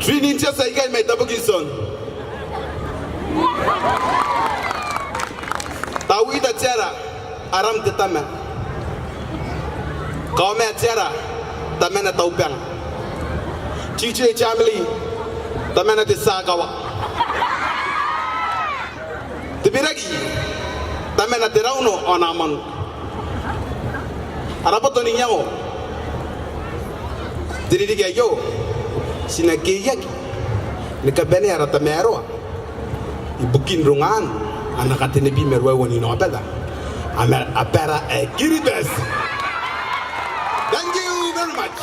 Trinity sa ikay may tabuginson. Tawi da tiara aram tetama. Kau me tiara tamena taupang. Cici family tamena tisagawa. Tibiragi tamena terauno onaman. Arapato ninyao. Diri diga yo. Sinagiyak nikabene arata mero ibukin rungan anak atene bi merwa woni no abeda amer apera e kiribes. Thank you very much.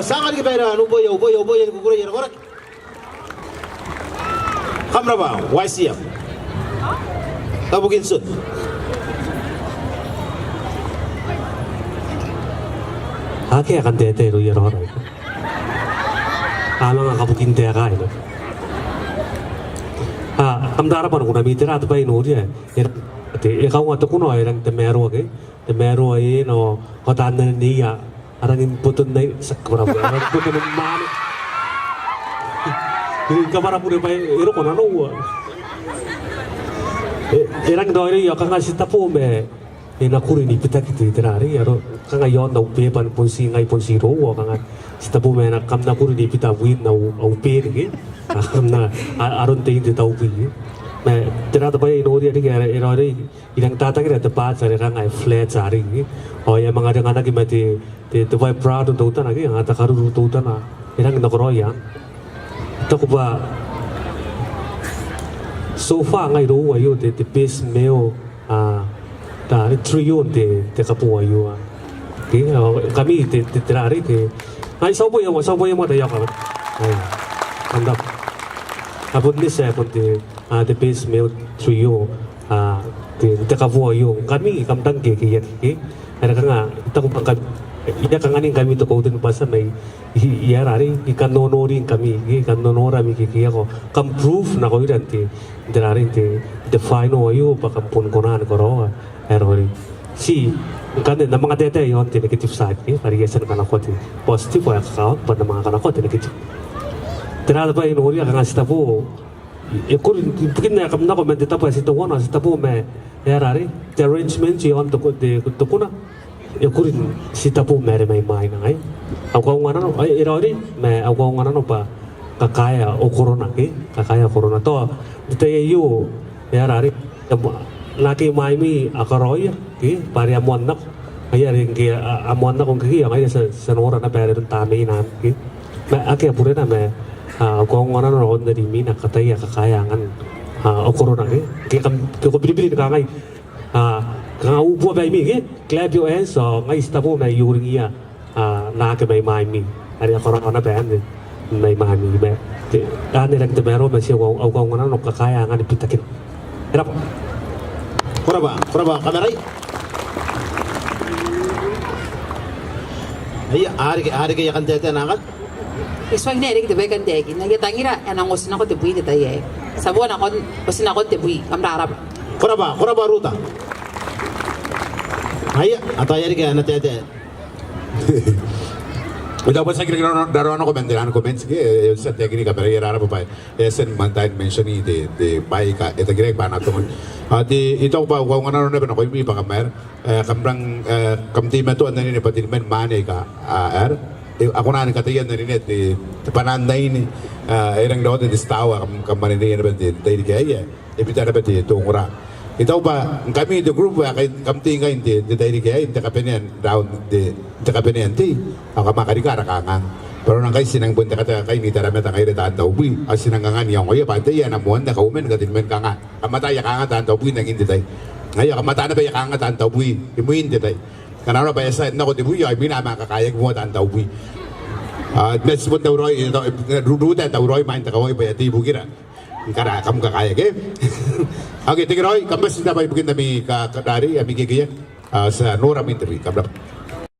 sangat kita uboy yang kukulah yang korek. Kamera ba, YCM. Tabukin sun. Ake akan tete ro yero ro. Alang akabukin te akai no. Kamdara pan kuna mitera at pai no dia. Te ikaw nga to kuno irang te mero ke. Te mero ai no kotan na niya. Arangin putun na sa kamera ba. Arang putun na man. Kamera pure pai iro kono no. Irang do iri yakanga sita po me. Ina kuri ni pita gitu terari aro kanga yon na upe pan ponsi ngai ponsi ro kanga sita po me na kam na kuri ni pita win na upe ni kam na aron te inte tau pi me terata pa ino dia ni era ero ri ilang tata kira te pa sare kanga flat sari ni o ya mga ada ngana ki mati te vai proud to utan agi ngata karu to utan na ilang na koro ya to ko ba so far ngai ro ayo te best male dari trio de kapu ayu kami terari ke ay saubo yang ada yang apa anda abot ni saya pun de base male trio de kapu ayu kami kamtang ke ada kanga kita kupang iya kanganin kami to kau tu pasal mai iya rari ikan nonorin kami ikan nonora mi kiki ako kam proof na kau iranti terari de final ayu pakampun konan koroa error si kan na mga tete yon te negative side ke variation kana ko te positive wa account pa na mga kana ko te negative tera ba inori ka sita po ekur bikin na kam na ko mente tapa sita wona sita po me erari the arrangement yon to ko na ekur sita po mere mai mai na ai ako ngana no ai erori me ako ngana no pa kakaya o corona ke kakaya corona to te yo erari laki maimi akaroy ki pari amon nak kaya ring ki amon nak kung ki ay sa nora na pere rin tami na ki ma ake pure na me kung ngana no on dari mi nakatay kakayangan okoro na ki kam ko bibili ka ngai kang upo ba mi ki clap your hands so ngai stabo na yuringia na ke mai maimi ari akoro na ba ande mai maimi be ane lang te mero ma siya au ngana no kakayangan ipitakin erap Kuraba, kamerai. Iya, hari ke yakan tete nangat. Iswag na rin tiba kan tegi. Nagitangira, anang usin ako tibuy dito ye. Sabuan ako, usin ako tibuy. Kamrarap. Kuraba ruta. Iya, atau hari ke anak tete. Udah buat saya kira-kira daruan aku komen sih, saya teknik apa ya rara apa ya, sen mantain mensioni de baik ka, itu kira apa nato di itu apa kau ngana nona pernah kau ini pak kamer, kamrang kamti metu anda ini pati men mana ka, aku nanya katanya anda ini di pananda ini, orang dawat di setawa kemarin ini berarti dari kaya, tapi cara berarti itu ngurah. Ito ba kami the group kay kamti nga hindi dahil kaya hindi kapenian down the kapenian ti ako makarikara kangang pero nang kay sinang bunta kata kay ni tarame ta kay retan tawbi as sinangangan yang oya pantay yan amuan na kaumen katin men kanga kamatay kanga tan tawbi nang hindi tay ngayon kamata na ba kanga tan tawbi imuin hindi tay kanaro ba sa na ko tibuy ay binama kakaya mo tan tawbi next bunta roy ruruta tawroy main ta kaway ba ti bukira Ikara kamu kakaya ke? Oke, tinggal roy, kamu sudah baik mungkin kami dari kami gigi ya sa Nora interview, kamu